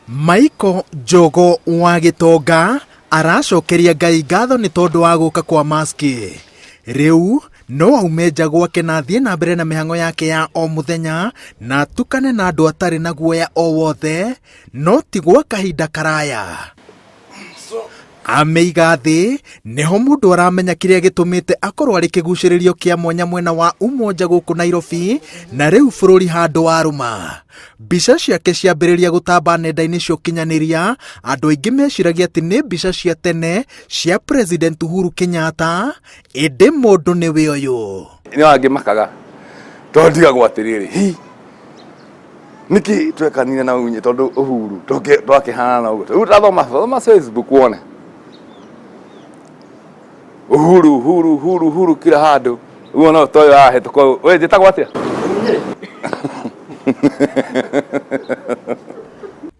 Maiko Njogo wa Gitonga aracokeria Ngai ngatho ni tondu wa guka kwa maski. Riu no aume nja gwake na thie na mbere na mihango yake ya o muthenya na tukane na andu atari na guoya o wothe no ti gwa kahinda karaya. Ameiga thi niho mundu aramenya kiria gitumite akorwo ari kiguciririo kia mwanya mwena wa umoja guku Nairobi na riu bururi handu waruma. Mbica ciake ciambiriria gutamba nenda-ini cia ukinyaniria, andu aingi meciragia ati ni mbica cia tene cia President Uhuru Kenyatta, indi mundu niwe uyu. Ni wangi makaga tondigagwo atiriri hi niki twekanine na Uhunye tondu Uhuru twakihanana uguo riu tathoma Facebook wone Uhuru kila handu uguo no toyo ahituko we njitagwo atia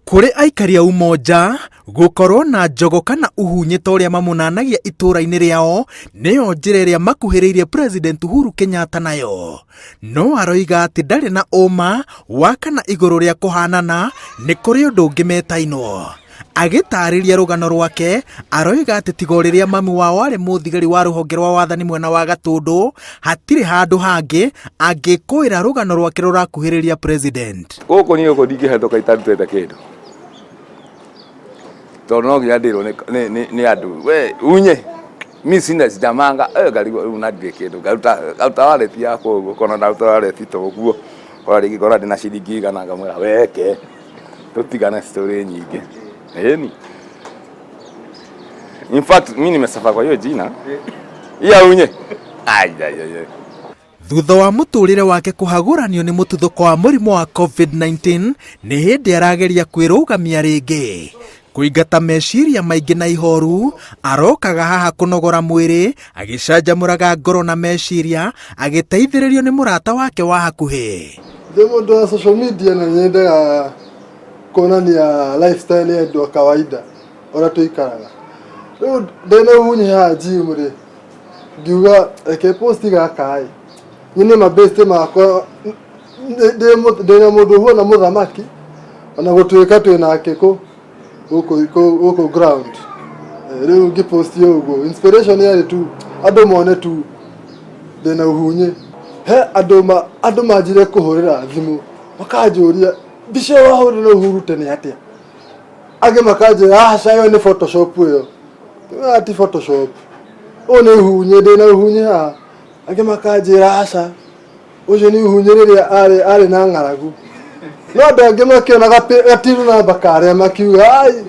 kuri aikari umoja gukorwo na Njogo kana Uhunye toria mamunanagia itura-ini riao niyo njira iria makuhiriirie President Uhuru Kenyatta nayo. No aroiga ati ndari na uma wa kana iguru ria kuhanana ni kuri undu ungi metainwo. Agitariria rugano rwake aroiga ati tiga riria mami wao ari muthigari wa ruhonge rwa wathani mwena wa Gatundu hatiri handu hangi angikuira rugano rwake rurakuhiriria president. Guku ni uko ndingihetoka itarutete kindu tondu no nginya ndirwo ni andu we Uhunye mi sina sijamanga ngari unadire kindu garuta wareti yako uguo kona ndaruta wareti to uguo kora ringi kora ndina ciringi igana ngamwira weke tutigane story nyingi. In fact, mimi nimesafa kwa hiyo jina. Ya Uhunye. Thutha wa muturire wake kuhaguranio ni mututhuko wa murimu wa COVID-19 ni hindi arageria kwirugamia ringi. Kuingata meciria maingi na ihoru, arokaga haha kunogora mwiri, agicanjamuraga ngoro na meciria, agiteithiririo ni murata wake wa hakuhi. Mundu wa social media na nyendaga kuonania lifestyle yetu ya kawaida ora tuikaraga. Riu ndena Uhunye ha gym ri ngiuga eke post gakai nyine mabeste makwa ndena mundu huona muthamaki ona gutuika twinake uko ground. Riu ngipost yo uguo inspiration yari tu andu mone tu ndena Uhunye he andu majire kuhurira thimu makanjuria bisho wao na Uhuru tene atia age makaje sayo ni photoshop yo ati photoshop one Uhunye ndena Uhunye age makaje asa ujo ni Uhunye ria ari na ngaragu no ndange makiona gatiru na bakare makiuga ai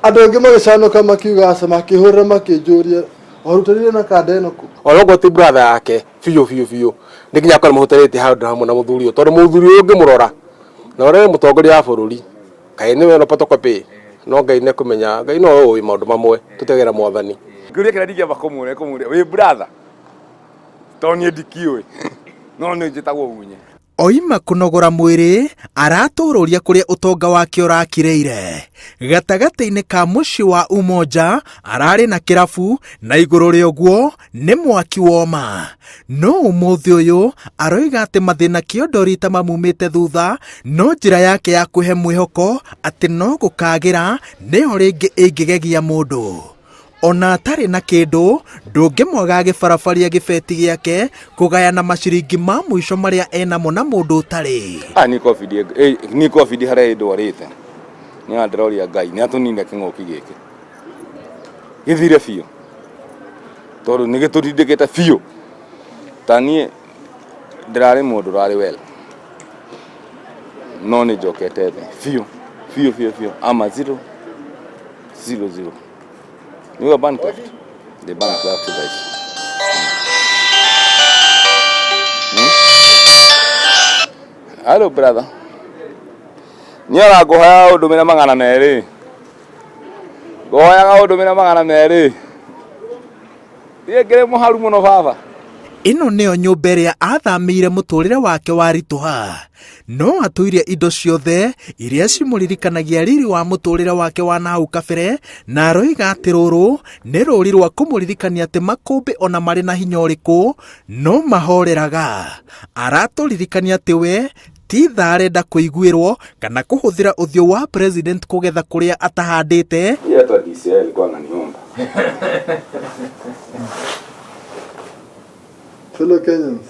andonge magicanoka makiuga asa makihurira makinjuria orutarire na kadeno ku ologo ti brother yake fiyo ndikinya kwa muhutarite handu hamwe na muthuri tondu muthuri ungi murora na ore mutongoria wa bururi kai niwe no photocopy no Ngai ne kumenya Ngai no wi maundu mamwe tutegera mwathani ngiuria kira ndigia bakomure we brother toni ndikiwe no ni njitagwo Uhunye. Oima kunogora mwiri aratururia kuria utonga wake urakireire gatagati-ini ka muci wa umoja arari na kirabu na iguru ria uguo ni mwaki woma. No umuthi uyu aroiga ati mathina kiondorita mamumite thutha no njira yake ya kuhe mwihoko ati no gukagira niho ringi ingigegia mundu. Ona atari na kindu ndungimwaga gibarabaria gibeti giake kugayana maciringi ma mwisho maria enamo na mundu utari. Ni covid hare ndwarite ni androria Ngai ni atunine kingoki giki githire fiyo tondu ni gitutindikite fiyo tanie ndirari mundu rari well no ni jokete fiyo ama 000. You are bankrupt. The bankrupt guys. Hello brother. Nyara goya udumira mangana neri. Goya udumira mangana neri. Yegere muharu muno baba. Ino neo nyumba iria athamire muturire wake wa rituha. No atuirie indo ciothe iria cimuririkanagia riri wa muturire wake wa nahau kabere na aroiga ati ruru ni ruri rwa kumuririkania ati makumbi ona mari na hinya uriku no mahoreraga. Araturirikania ati we ti tha arenda kuiguirwo kana kuhuthira uthio wa president kugetha kuria atahandite. Hata DCI alikuwa ananiomba. Fellow Kenyans.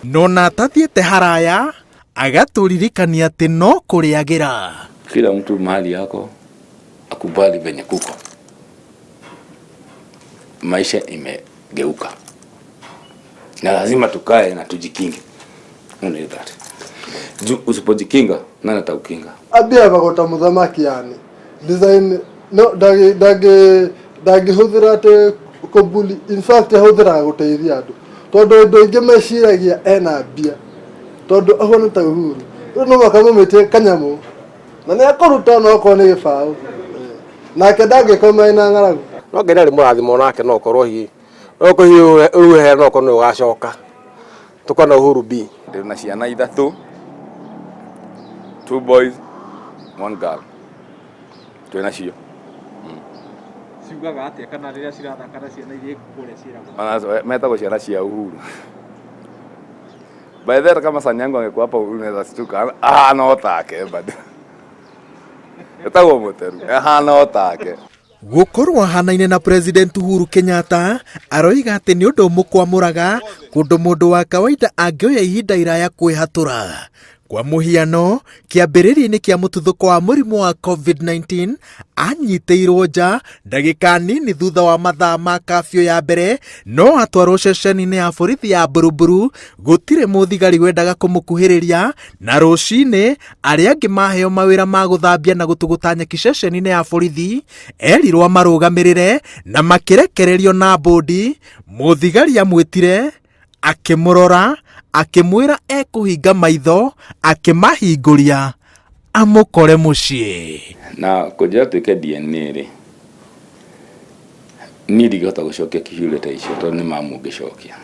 No na tathiete haraya agaturirikania ati no kuriagira. Kila mtu mahali yako akubali venye kuko. Maisha imegeuka. Na lazima tukae na tujikinge. Only that. Usipojikinga nani atakukinga? Abia bagota muthamaki yani. Design no dagi huthira te kubuli. In fact huthira guteithia andu. Tondu ndo ingi meciragia ena bia. Tondu ahona ta Uhuru. No makamumite kanyamu. Na ni akuruta no ko ni gibao. Nake ndangikoma ina ng'aragu. No ngai nari murathimo nake no korwo hi. No ko hi uruhe no ko no ugacoka. Tukona Uhuru B. Ndina ciana ithatu. 2 boys, 1 girl. Twina cio. Ciugaga atia kana riria cirathaka na ciana iria kuria ciragwo. Ana metagwo ciana cia Uhuru. By the way kama sanyango angekuwa hapa unaweza stuka. No take bado. Etagwo muteru. No take. Gukorwo hanaine na President Uhuru Kenyatta aroiga ati ni undu mukwamuraga kundu mundu wa kawaida angioya ihinda iraya kwihatura. Kwa muhiano kiambiriria-ini kia mututhuko wa murimu wa COVID-19 anyiteirwo nja ndagika nini thutha wa mathaa ma kafyo ya mbere, no atwarwo ceceni-ini ya borithi ya Buruburu gutire muthigari wendaga kumukuhiriria, na rucini aria angi maheo mawira ma guthambia na gutuguta nyeki ceceni-ini ya borithi erirwo marugamirire na makirekererio na bodi. Muthigari amwitire akimurora akimwira ekuhinga maitho akimahinguria amukore mucii na kujia tuike DNA ri ni ndigihota gucokia kihiure ta icio tondu ni mamu ngicokia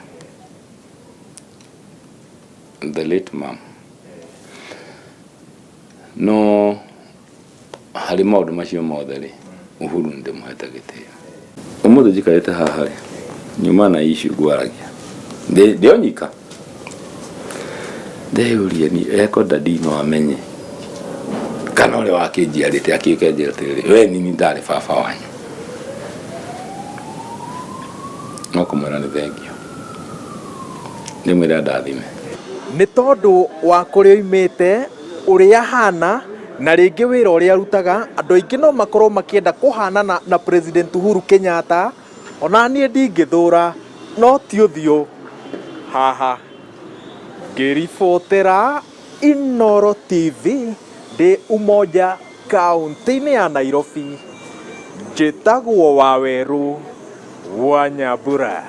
the late mom no hari maundu macio mothe ri Uhuru ndimuhete gitio umuthi njikarite haha ri nyuma na issue gwaragia ndio nyika ndeuria ni eko dadi no amenye kana ule wakinjiarite akiukenjira tiri we nini ndari baba wanyu no kumwira ni thengio ni mwira ndathime ni tondu wa kuria imite uria hana na ringi wira uria arutaga andu aingi no makorwo makienda kuhanana na President Uhuru Kenyatta. Ona nie ndingithura no ti uthiu haha ngiribotera Inooro TV ndi Umoja kaunti-ini ya Nairobi. Njitagwo Waweru wa Nyambura.